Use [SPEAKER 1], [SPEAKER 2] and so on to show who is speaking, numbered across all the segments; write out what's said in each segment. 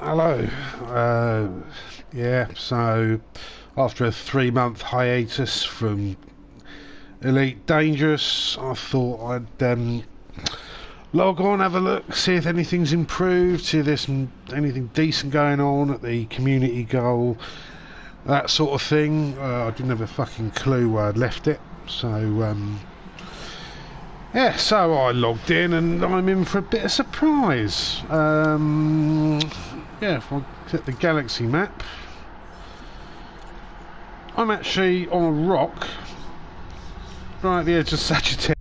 [SPEAKER 1] Hello. Yeah, so after a 3-month hiatus from Elite Dangerous, I thought I'd log on, have a look, see if anything's improved, see if there's anything decent going on at the community goal, that sort of thing. I didn't have a fucking clue where I'd left it, so yeah, so I logged in and I'm in for a bit of surprise. Yeah, if I click the galaxy map, I'm actually on a rock right at the edge of Sagittarius.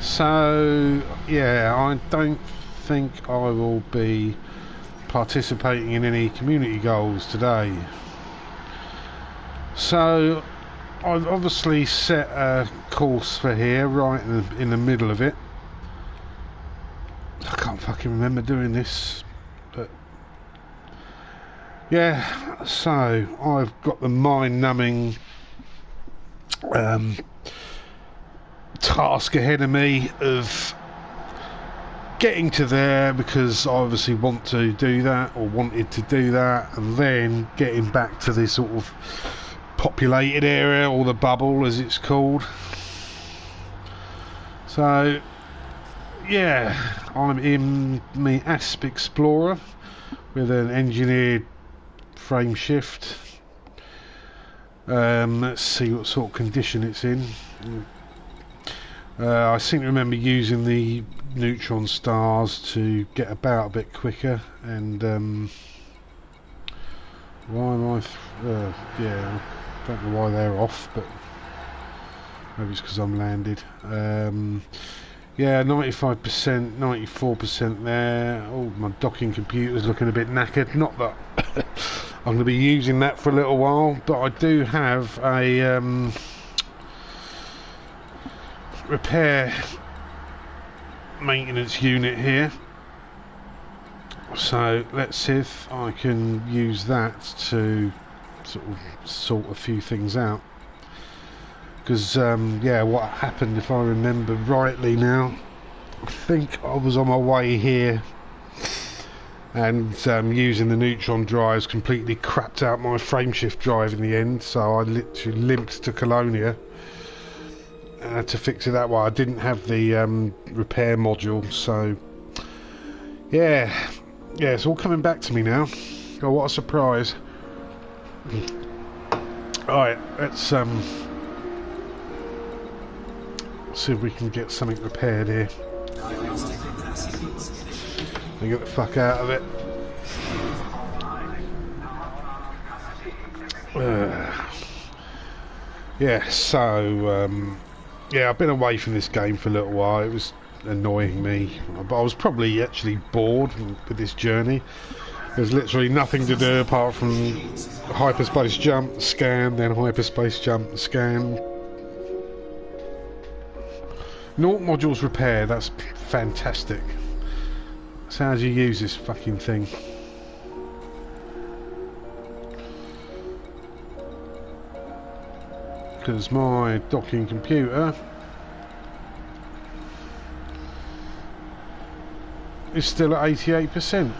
[SPEAKER 1] So yeah, I don't think I will be participating in any community goals today. So I've obviously set a course for here, right in the middle of it. I can't fucking remember doing this, but yeah. So I've got the mind-numbing task ahead of me of getting to there, because I obviously want to do that, or wanted to do that, and then getting back to this sort of populated area, or the bubble as it's called. So yeah, I'm in my Asp Explorer with an engineered frame shift. Let's see what sort of condition it's in. I seem to remember using the neutron stars to get about a bit quicker, and why am I yeah, I don't know why they're off, but maybe it's because I'm landed. Yeah, 95%, 94% there. Oh, my docking computer's looking a bit knackered. Not that I'm going to be using that for a little while, but I do have a repair maintenance unit here. So let's see if I can use that to sort a few things out. Because yeah, what happened, if I remember rightly now, I think I was on my way here and using the neutron drives completely crapped out my frameshift drive in the end, so I literally limped to Colonia to fix it that way. I didn't have the repair module, so yeah, it's all coming back to me now. Oh, what a surprise. Alright, let's see if we can get something repaired here. And get the fuck out of it. Yeah, so yeah, I've been away from this game for a little while. It was annoying me, but I was probably actually bored with this journey. There's literally nothing to do apart from hyperspace jump, scan, then hyperspace jump, scan. Naught modules repair, that's fantastic. So how do you use this fucking thing? Because my docking computer is still at 88%.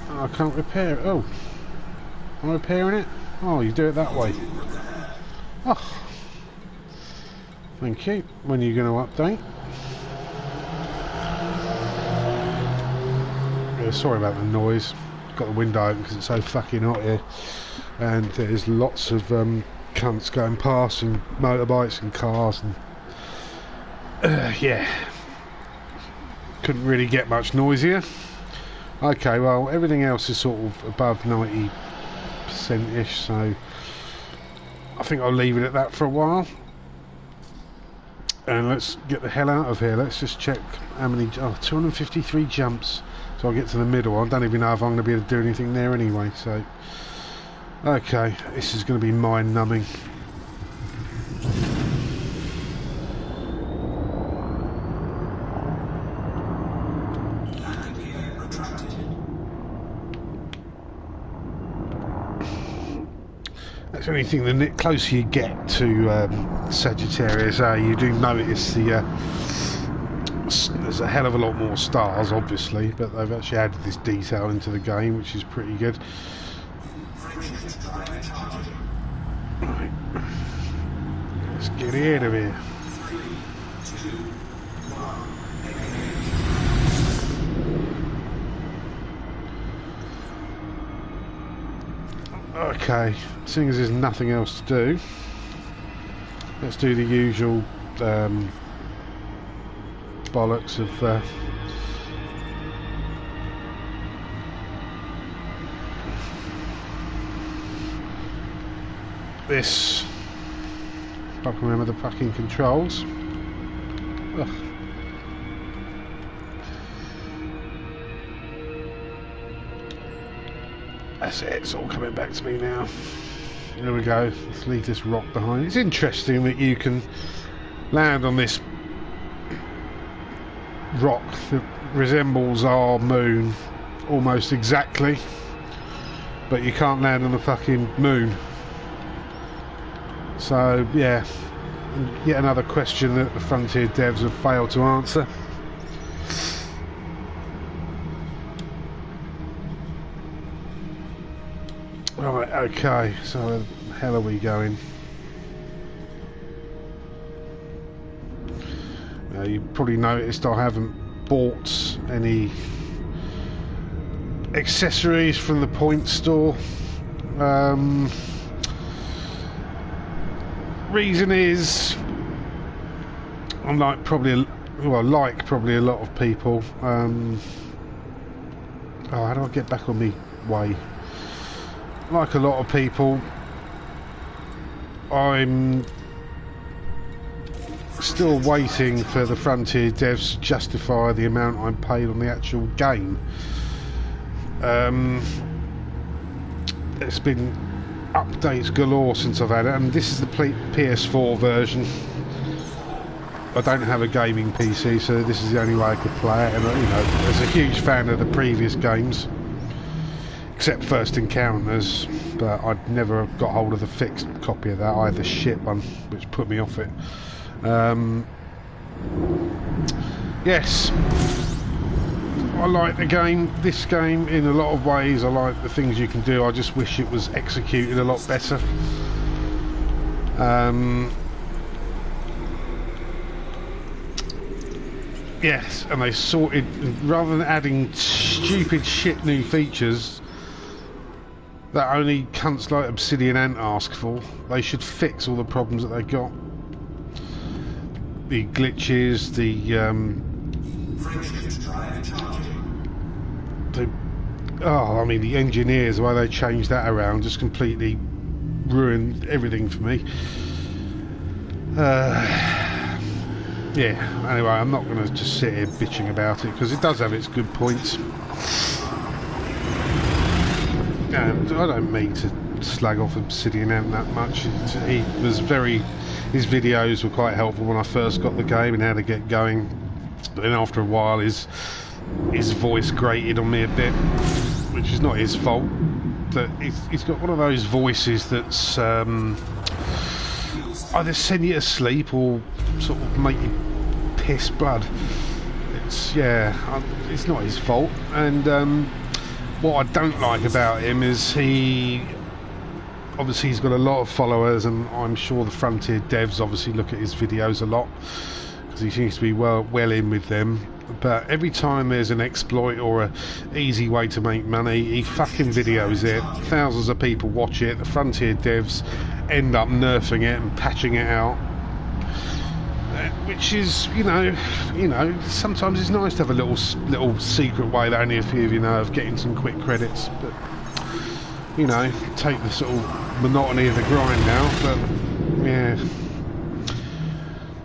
[SPEAKER 1] I can't repair it. Oh, am I repairing it? Oh, you do it that way. Oh, thank you. When are you going to update? Yeah, sorry about the noise. Got the window open because it's so fucking hot here, and there's lots of cunts going past, and motorbikes and cars, and yeah, couldn't really get much noisier. Okay, well, everything else is sort of above 90%-ish, so I think I'll leave it at that for a while. And let's get the hell out of here. Let's just check how many... Oh, 253 jumps. So I'll get to the middle. I don't even know if I'm going to be able to do anything there anyway, so... Okay, this is going to be mind-numbing. That's the only thing, the closer you get to Sagittarius, you do notice the there's a hell of a lot more stars, obviously, but they've actually added this detail into the game, which is pretty good. Right. Let's get out of here. Okay, seeing as there's nothing else to do, let's do the usual bollocks of this. If I can remember the fucking controls. Ugh. That's it, it's all coming back to me now. There we go, let's leave this rock behind. It's interesting that you can land on this rock that resembles our moon almost exactly, but you can't land on the fucking moon. So yeah, yet another question that the Frontier devs have failed to answer. Right, okay, so where the hell are we going? You probably noticed I haven't bought any accessories from the point store. Reason is, I'm like probably a lot of people. Oh, how do I get back on me way? Like a lot of people, I'm still waiting for the Frontier devs to justify the amount I'm paid on the actual game. It's been updates galore since I've had it, and this is the PS4 version. I don't have a gaming PC, so this is the only way I could play it, and you know, as a huge fan of the previous games, except First Encounters, but I'd never got hold of the fixed copy of that. I had the shit one, which put me off it. Yes, I like the game. This game, in a lot of ways, I like the things you can do. I just wish it was executed a lot better. Yes, and they sorted, rather than adding stupid shit new features that only cunts like Obsidian Ant ask for, they should fix all the problems that they got. The glitches, I mean, the engineers, the way they changed that around just completely ruined everything for me. Yeah, anyway, I'm not going to just sit here bitching about it, because it does have its good points. And I don't mean to slag off Obsidian Ant that much. He was his videos were quite helpful when I first got the game and how to get going. But then after a while, his voice grated on me a bit, which is not his fault. But he's got one of those voices that's either send you to sleep or sort of make you piss blood. It's not his fault. And what I don't like about him is he's got a lot of followers, and I'm sure the Frontier devs obviously look at his videos a lot because he seems to be well in with them. But every time there's an exploit or a easy way to make money, he fucking videos it. Thousands of people watch it. The Frontier devs end up nerfing it and patching it out. Which is, you know, sometimes it's nice to have a little secret way that only a few of you know of getting some quick credits. But you know, take the sort of monotony of the grind now. But yeah.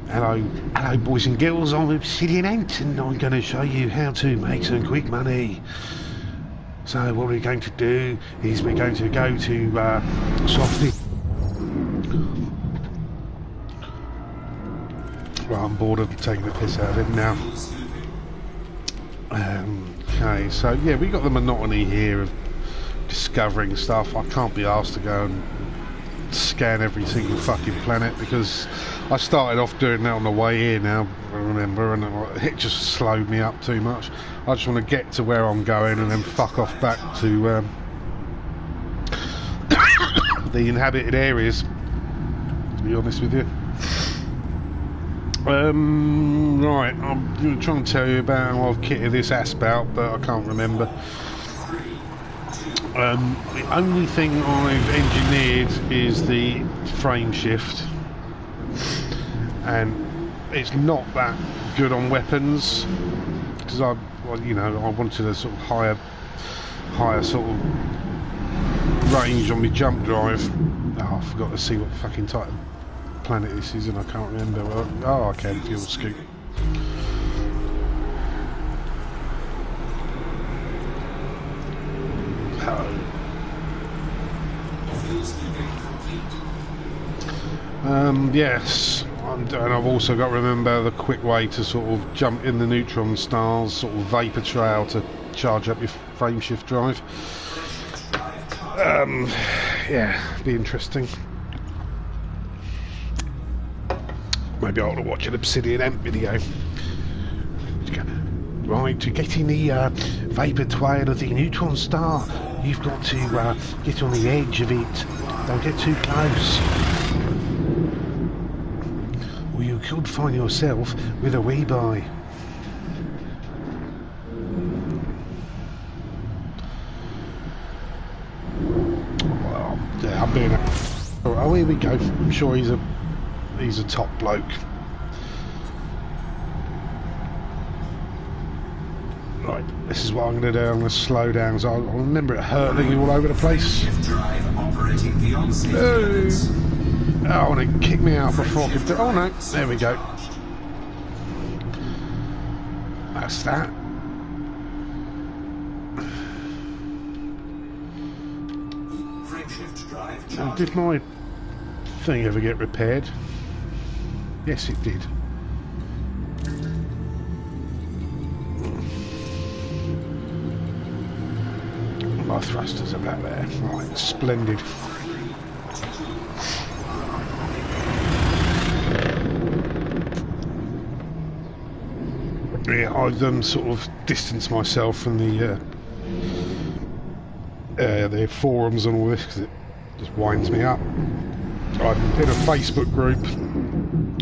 [SPEAKER 1] Hello boys and girls, I'm Obsidian Ant, and I'm going to show you how to make some quick money. So what we're going to do is we're going to go to Softy. Well, I'm bored of taking the piss out of it now. Okay, so yeah, we got the monotony here of discovering stuff. I can't be asked to go and scan every single fucking planet because I started off doing that on the way here now, I remember, and it just slowed me up too much. I just want to get to where I'm going and then fuck off back to the inhabited areas, to be honest with you. Right, I'm going to try and tell you about how I've kitted this asphalt, but I can't remember. The only thing I've engineered is the frame shift, and it's not that good on weapons because I wanted a sort of higher sort of range on my jump drive. Oh, I forgot to see what fucking type of planet this is, and I can't remember. Oh, I can fuel scoop. Yes, and I've also got to remember the quick way to sort of jump in the neutron stars, sort of vapor trail to charge up your frame shift drive. Yeah, be interesting. Maybe I ought to watch an Obsidian Amp video. Right, to get in the vapor trail of the neutron star, you've got to get on the edge of it. Don't get too close. Or you could find yourself with a rebuy. Well, yeah, I'm being oh, here we go. I'm sure he's a top bloke. Right, this is what I'm going to do. I'm going to slow down because I'll remember it hurtling all over the place. Oh, I want to kick me out before I can do. Oh no, there we go. That's that. Now, did my thing ever get repaired? Yes, it did. My thrusters are back there. Right, splendid. Yeah, I've sort of distanced myself from the forums and all this because it just winds me up. I'm in a Facebook group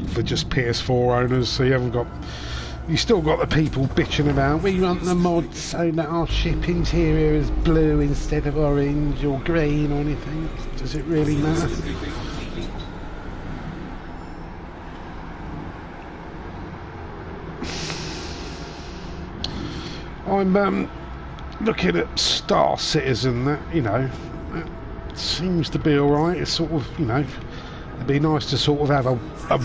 [SPEAKER 1] for just PS4 owners, so you still got the people bitching about we want the mod so that our ship interior is blue instead of orange or green or anything. Does it really matter? I'm looking at Star Citizen. That it seems to be all right. It's sort of it'd be nice to sort of have a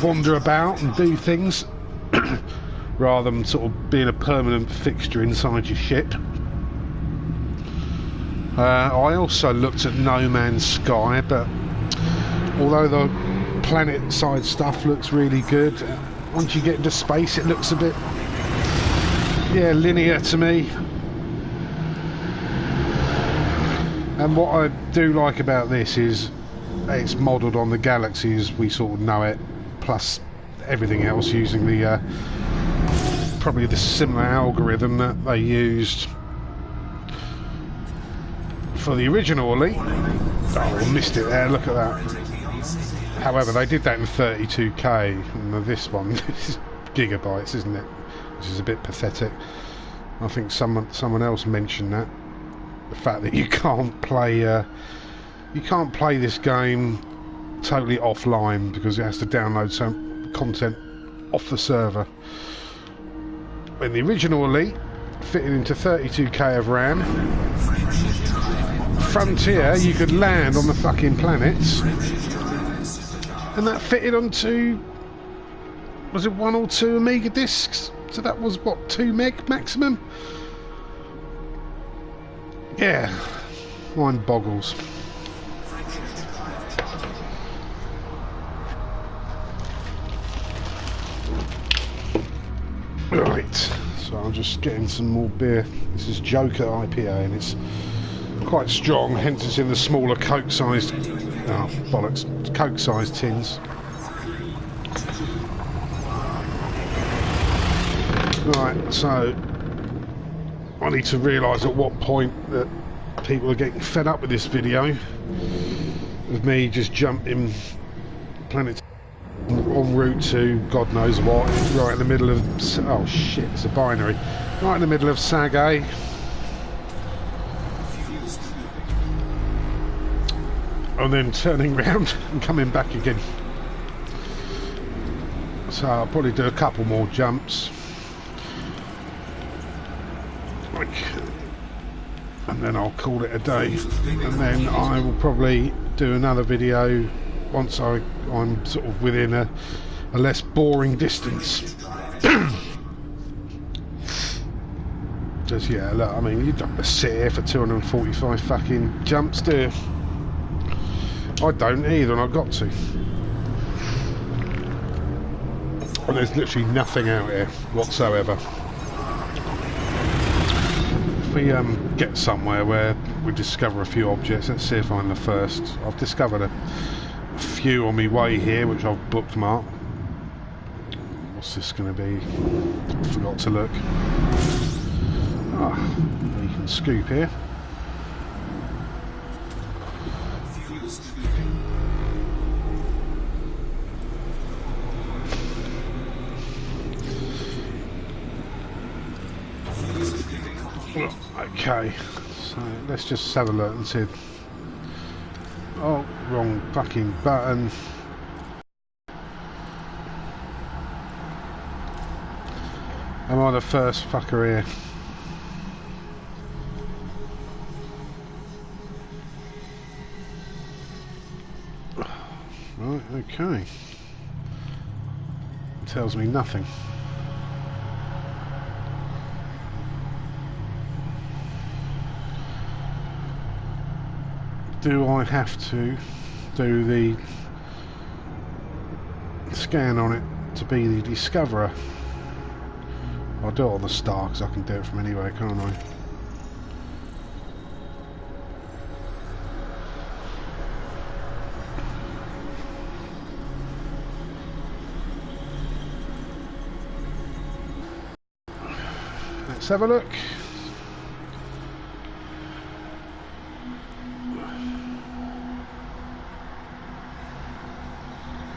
[SPEAKER 1] wander about and do things rather than sort of being a permanent fixture inside your ship. I also looked at No Man's Sky, but although the planet side stuff looks really good, once you get into space it looks a bit linear to me. And what I do like about this is it's modelled on the galaxy as we sort of know it, plus everything else, using the probably the similar algorithm that they used for the original Elite. Oh, I missed it there, look at that. However, they did that in 32K, and this one is gigabytes, isn't it? Which is a bit pathetic. I think someone else mentioned that. The fact that you can't play this game totally offline because it has to download some content off the server. When the original Elite fitted into 32K of RAM, Frontier, you could land on the fucking planets, and that fitted onto, was it 1 or 2 Amiga discs? So that was what, 2 meg maximum? Yeah, mind boggles. Right, so I'm just getting some more beer. This is Joker IPA and it's quite strong, hence it's in the smaller Coke-sized, oh bollocks, Coke-sized tins. Right, so I need to realise at what point that people are getting fed up with this video of me just jumping planet en route to God knows what, right in the middle of, oh shit, it's a binary, right in the middle of Sag and then turning round and coming back again. So I'll probably do a couple more jumps, and then I'll call it a day, and then I will probably do another video once I'm sort of within a less boring distance. Just, yeah, look, I mean, you don't have to sit here for 245 fucking jumps, do you? I don't either, and I've got to. And there's literally nothing out here whatsoever. If we get somewhere where we discover a few objects, let's see if I'm the first. I've discovered a few on my way here, which I've bookmarked. What's this going to be? Forgot to look. Ah, you can scoop here. Okay, so let's just have a look and see. Oh, wrong fucking button. Am I the first fucker here? Right, okay. It tells me nothing. Do I have to do the scan on it to be the discoverer? I'll do it on the star because I can do it from anywhere, can't I? Let's have a look.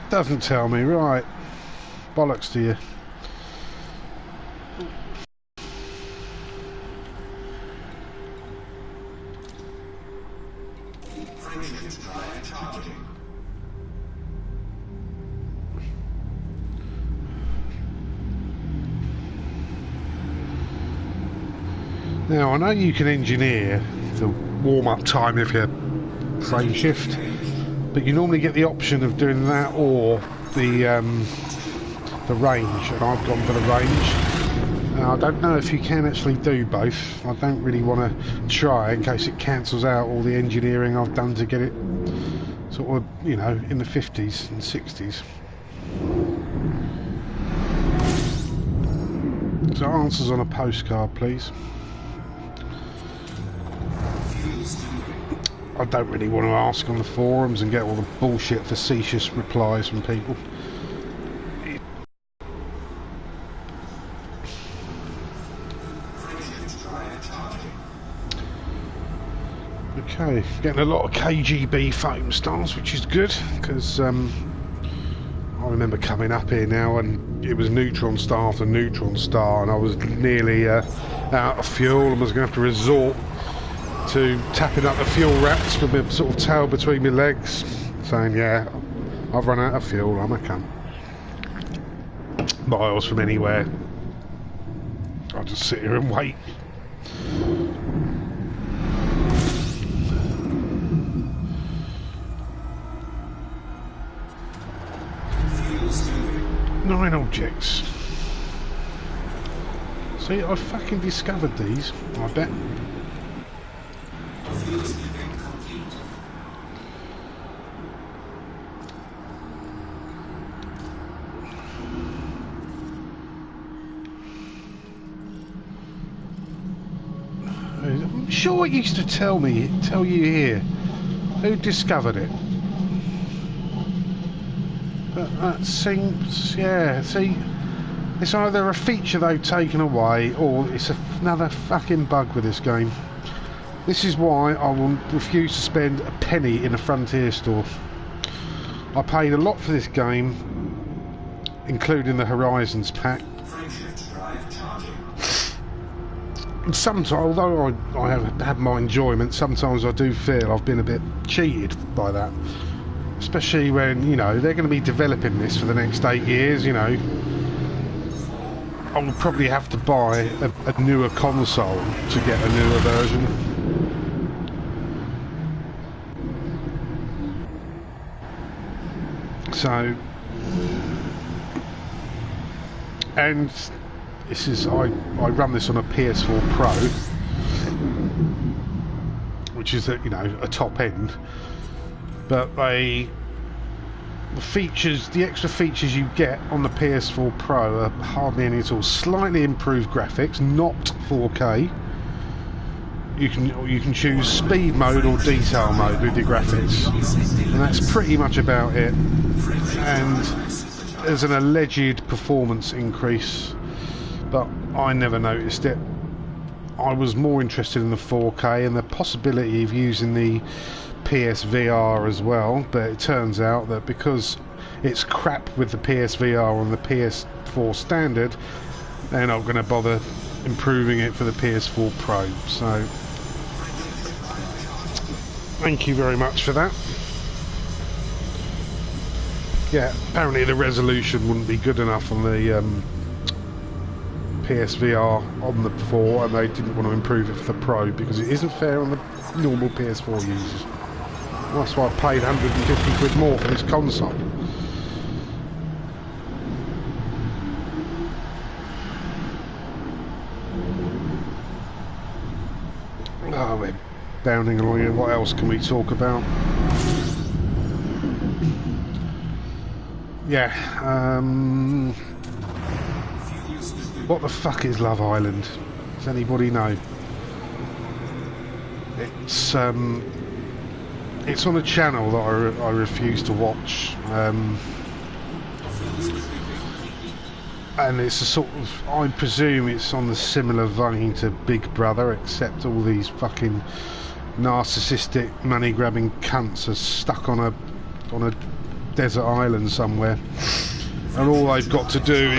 [SPEAKER 1] Doesn't tell me, right. Bollocks to you. Now, I know you can engineer the warm-up time if you frame shift, but you normally get the option of doing that or the range, and I've gone for the range. Now, I don't know if you can actually do both. I don't really want to try in case it cancels out all the engineering I've done to get it sort of, you know, in the 50s and 60s. So answers on a postcard, please. I don't really want to ask on the forums and get all the bullshit facetious replies from people. Okay, getting a lot of KGB foam stars, which is good, because I remember coming up here now and it was neutron star after neutron star, and I was nearly out of fuel and was going to have to resort to tapping up the fuel racks with my sort of tail between my legs, saying, yeah, I've run out of fuel, I'm a cunt. Miles from anywhere. I'll just sit here and wait. Nine objects. See, I fucking discovered these, I bet. I'm sure it used to tell you here who discovered it. But that seems, yeah, see, It's either a feature they've taken away, or it's another fucking bug with this game. This is why I will refuse to spend a penny in a Frontier store. I paid a lot for this game, including the Horizons pack. And sometimes, although I have had my enjoyment, sometimes I do feel I've been a bit cheated by that. Especially when, you know, they're going to be developing this for the next 8 years, you know. I will probably have to buy a newer console to get a newer version. So, and this is, I run this on a PS4 Pro, which is a, you know, a top end, but the features, the extra features you get on the PS4 Pro are hardly any at all. Slightly improved graphics, not 4K. You can choose speed mode or detail mode with your graphics, and that's pretty much about it. And there's an alleged performance increase, but I never noticed it. I was more interested in the 4K and the possibility of using the PSVR as well, but it turns out that because it's crap with the PSVR on the PS4 standard, they're not going to bother improving it for the PS4 Pro. So thank you very much for that. Yeah, apparently the resolution wouldn't be good enough on the PSVR on the 4, and they didn't want to improve it for the Pro because it isn't fair on the normal PS4 users. Well, that's why I paid 150 quid more for this console. Oh, we're bounding along here. What else can we talk about? Yeah, what the fuck is Love Island? Does anybody know? It's on a channel that I refuse to watch, and it's a sort of, I presume it's on the similar vein to Big Brother, except all these fucking narcissistic money-grabbing cunts are stuck on a desert island somewhere, and all they've got to do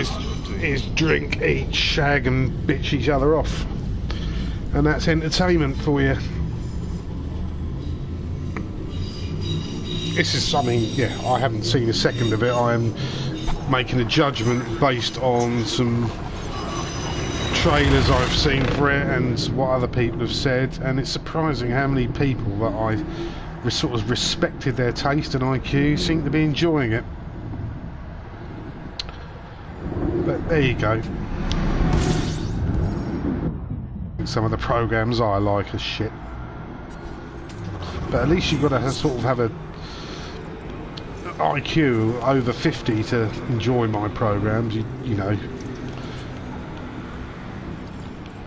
[SPEAKER 1] is drink, eat, shag and bitch each other off, and that's entertainment for you. This is something, yeah, I haven't seen a second of it. I am making a judgment based on some trailers I've seen for it and what other people have said, and it's surprising how many people that I sort of respected their taste and IQ seem to be enjoying it. But there you go. Some of the programs I like are shit, but at least you've got to sort of have a IQ over 50 to enjoy my programs. You know,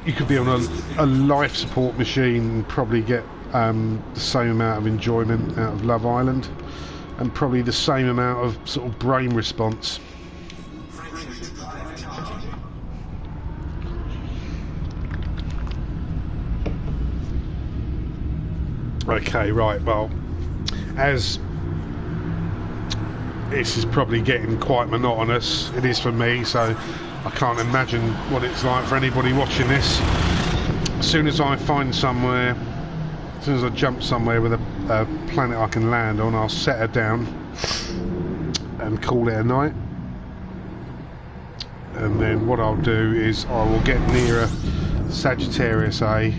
[SPEAKER 1] you could be on a life support machine and probably get the same amount of enjoyment out of Love Island, and probably the same amount of sort of brain response. Okay, right, well, as this is probably getting quite monotonous, it is for me, so I can't imagine what it's like for anybody watching this. As soon as I find somewhere, as soon as I jump somewhere with a planet I can land on, I'll set her down and call it a night. And then what I'll do is I will get nearer Sagittarius A,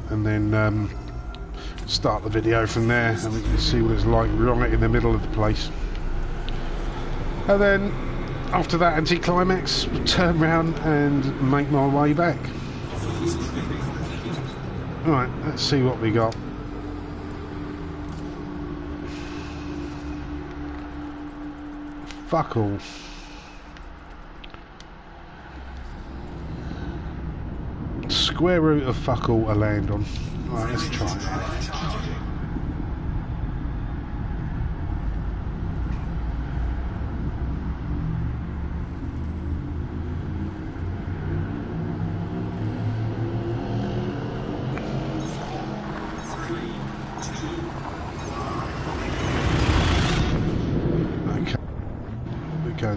[SPEAKER 1] and then start the video from there, and we can see what it's like right in the middle of the place. And then after that anticlimax, turn round and make my way back. Right, let's see what we got. Fuck all. Square root of fuck all to land on. Right, let's try it.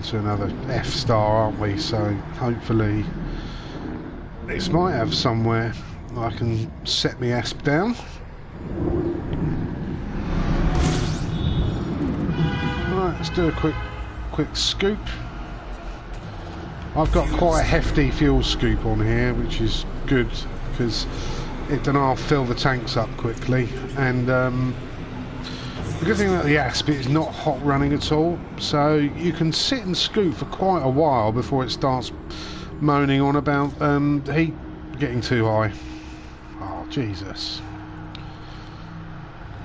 [SPEAKER 1] into another F star, aren't we? So hopefully this might have somewhere I can set my asp down. Right, let's do a quick scoop. I've got quite a hefty fuel scoop on here, which is good because then I'll fill the tanks up quickly. And the good thing about the asp, it's not hot running at all, so you can sit and scoop for quite a while before it starts moaning on about heat getting too high. Oh Jesus,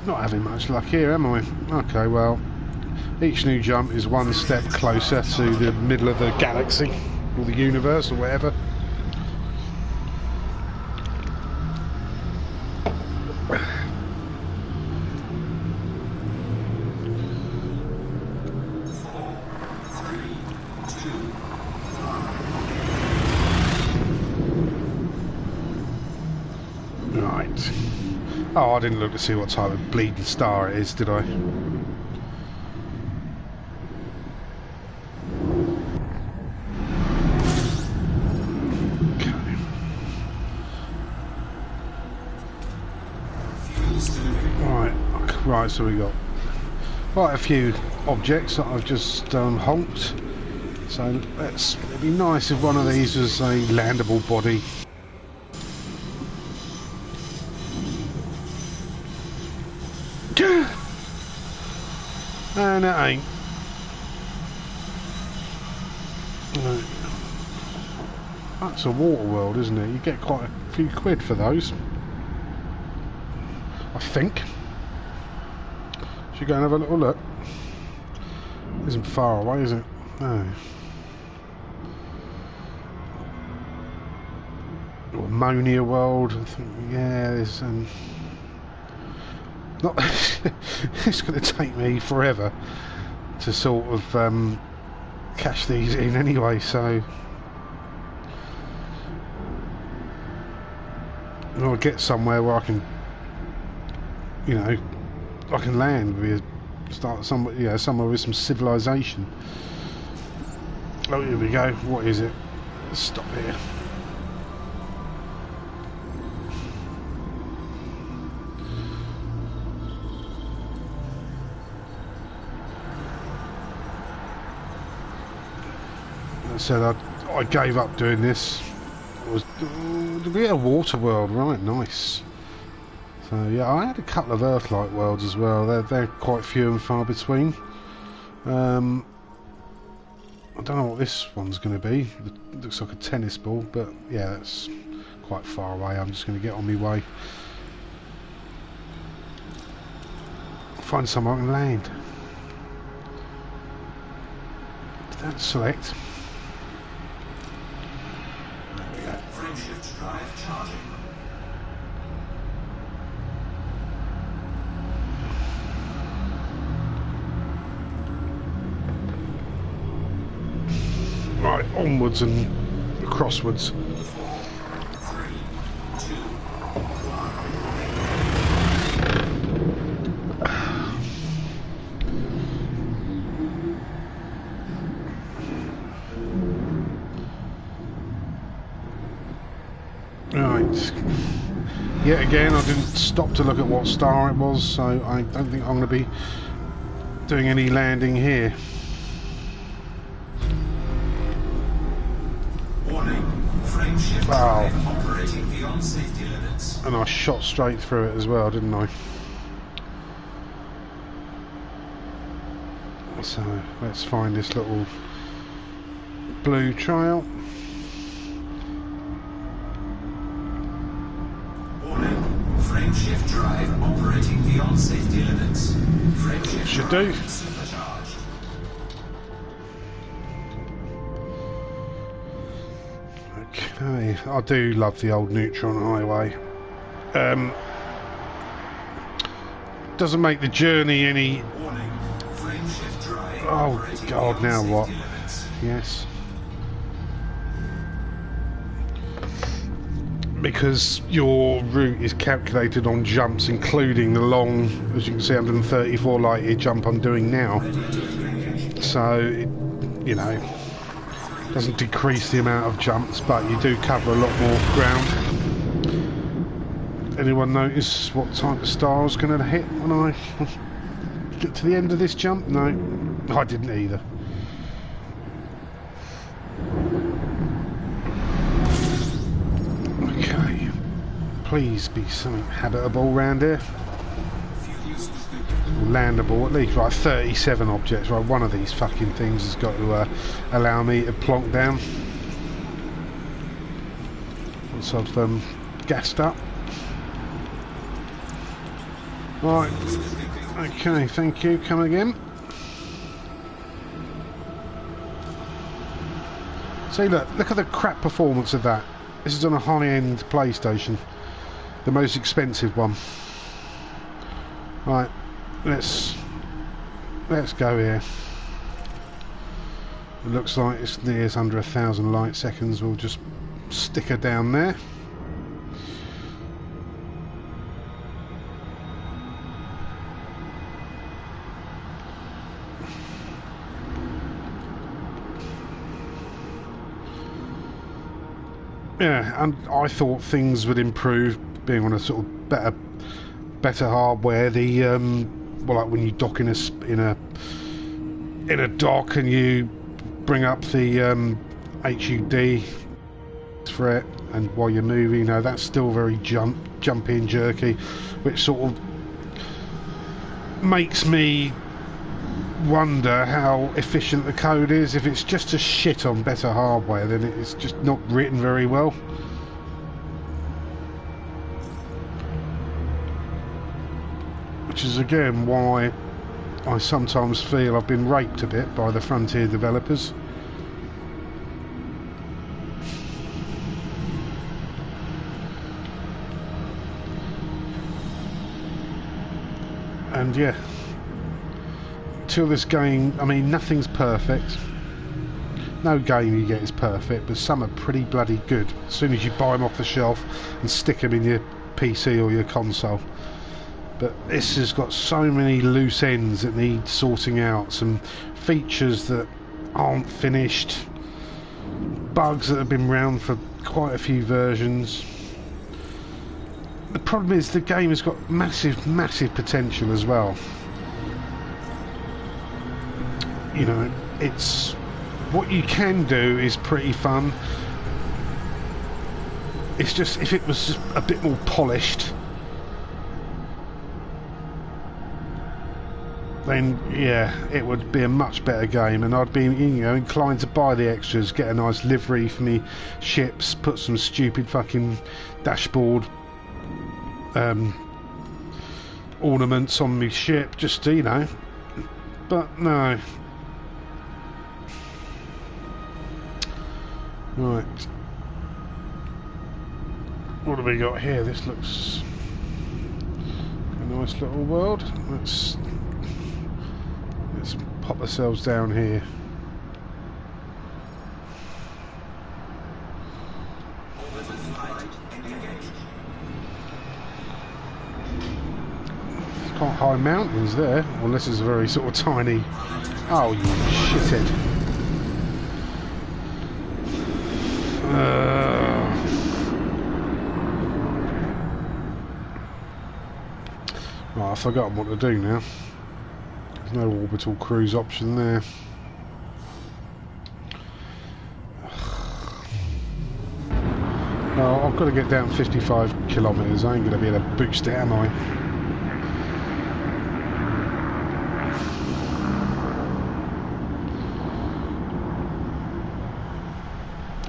[SPEAKER 1] not having much luck here, am I? Okay, well, each new jump is one step closer to the middle of the galaxy or the universe or whatever. Right. Oh, I didn't look to see what type of bleeding star it is, did I? Right, so we got quite a few objects that I've just honked. So it'd be nice if one of these was a landable body. And it ain't. No. That's a water world, isn't it? You get quite a few quid for those, I think. Should go and have a little look. Isn't far away, is it? No. Or ammonia world. I think, yeah, there's not. It's going to take me forever to sort of cash these in anyway. So I'll get somewhere where I can, you know, I can land with somewhere, you know, somewhere with some civilization. Oh, here we go. What is it? Let's stop here. I said I gave up doing this. It was to be a water world, right? Nice. So yeah, I had a couple of Earth-like worlds as well. They're quite few and far between. I don't know what this one's going to be. It looks like a tennis ball, but yeah, that's quite far away. I'm just going to get on my way. Find somewhere I can land. Don't select.
[SPEAKER 2] Frameshift drive charging.
[SPEAKER 1] Right, onwards and crosswards.
[SPEAKER 2] 4, 3, 2,
[SPEAKER 1] 1. Right. Yet again, I didn't stop to look at what star it was, so I don't think I'm going to be doing any landing here. Wow.
[SPEAKER 2] Operating beyond safety limits.
[SPEAKER 1] And I shot straight through it as well, didn't I? So let's find this little blue trail.
[SPEAKER 2] Warning. Frameshift drive operating beyond safety limits. Frameshift
[SPEAKER 1] Should do.
[SPEAKER 2] Supercharged.
[SPEAKER 1] Okay, I do love the old Neutron Highway. Doesn't make the journey any.
[SPEAKER 2] Warning. Frameshift drive
[SPEAKER 1] Oh God! Now what?
[SPEAKER 2] limits.
[SPEAKER 1] Yes. Because your route is calculated on jumps, including the long, as you can see, 134 light year jump I'm doing now. So, you know, doesn't decrease the amount of jumps, but you do cover a lot more ground. Anyone notice what type of star I was going to hit when I get to the end of this jump? No, I didn't either. Okay, please be something habitable around here. Landable at least. Right, 37 objects. Right, one of these fucking things has got to allow me to plonk down once I've gassed up. Right, okay, thank you, come again. See, look at the crap performance of that. This is on a high-end PlayStation, the most expensive one. Right, let's go here. It looks like it's near under 1,000 light seconds. We'll just stick her down there. Yeah, and I thought things would improve being on a sort of better hardware. The well, like when you dock in a dock and you bring up the HUD for it, and while you're moving, you know, that's still very jumpy and jerky, which sort of makes me wonder how efficient the code is. If it's just a shit on better hardware, then it's just not written very well. Which is again why I sometimes feel I've been raped a bit by the Frontier developers. And yeah, till this game, I mean, nothing's perfect. No game you get is perfect, but some are pretty bloody good as soon as you buy them off the shelf and stick them in your PC or your console. But this has got so many loose ends that need sorting out, some features that aren't finished, bugs that have been around for quite a few versions. The problem is the game has got massive potential as well. You know, it's what you can do is pretty fun. It's just if it was just a bit more polished, then yeah, it would be a much better game, and I'd be, you know, inclined to buy the extras, get a nice livery for me ships, put some stupid fucking dashboard ornaments on my ship, just to, you know. But no. Right, what have we got here? This looks a nice little world. Let's pop ourselves down here. There's quite high mountains there. Well, this is a very sort of tiny. Oh, you shithead. Right, I've forgotten what to do now. There's no orbital cruise option there. Well, I've got to get down 55 kilometres. I ain't going to be able to boost it, am I?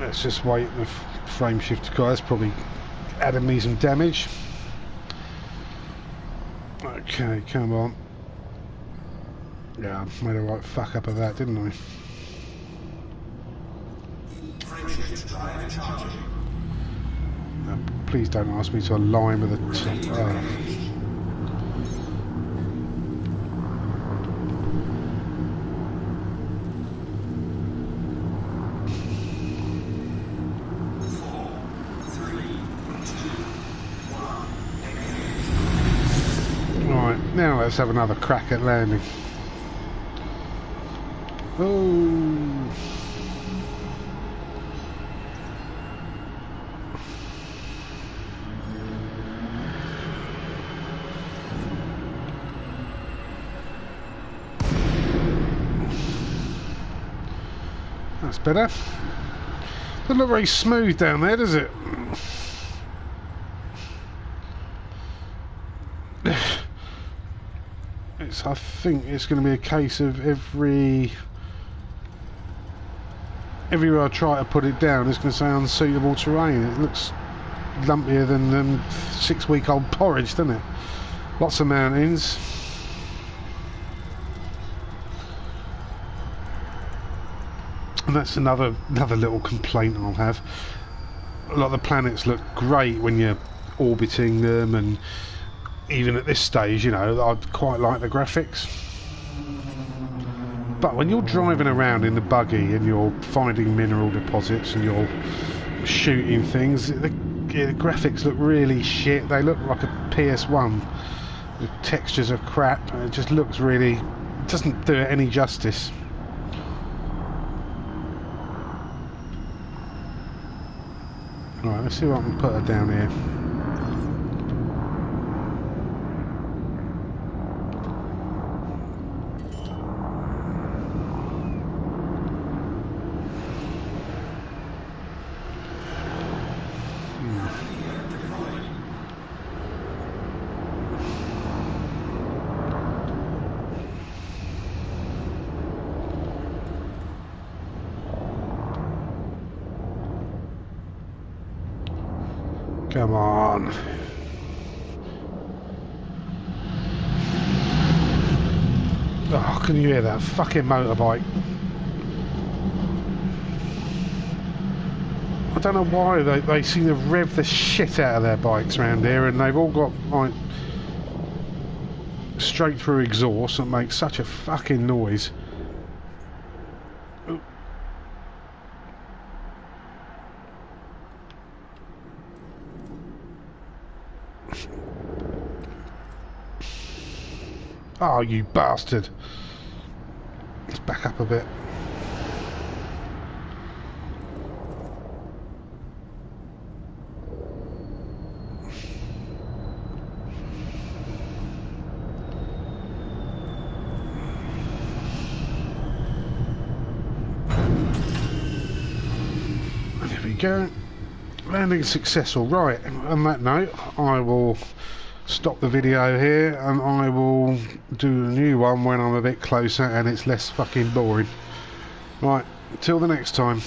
[SPEAKER 1] Let's just wait. The frame shift guy's probably added me some damage. Okay, come on. Yeah, I made a right fuck up of that, didn't I? Please don't ask me to align with the top. Right, now let's have another crack at landing. Oh. That's better. Doesn't look very smooth down there, does it? I think it's going to be a case of everywhere I try to put it down, it's going to say unsuitable terrain. It looks lumpier than 6-week-old porridge, doesn't it? Lots of mountains. And that's another little complaint I'll have. A lot of the planets look great when you're orbiting them, and even at this stage, you know, I quite like the graphics. But when you're driving around in the buggy and you're finding mineral deposits and you're shooting things, the graphics look really shit. They look like a PS1. The textures are crap, and it just looks really... it doesn't do it any justice. Right, let's see if I can put her down here. Come on. Oh, can you hear that fucking motorbike? I don't know why they seem to rev the shit out of their bikes around here, and they've all got like straight through exhaust that makes such a fucking noise. Oh, you bastard. Let's back up a bit. There we go. Landing successful. Right, on that note, I will stop the video here, and I will do a new one when I'm a bit closer and it's less fucking boring. Right, till the next time.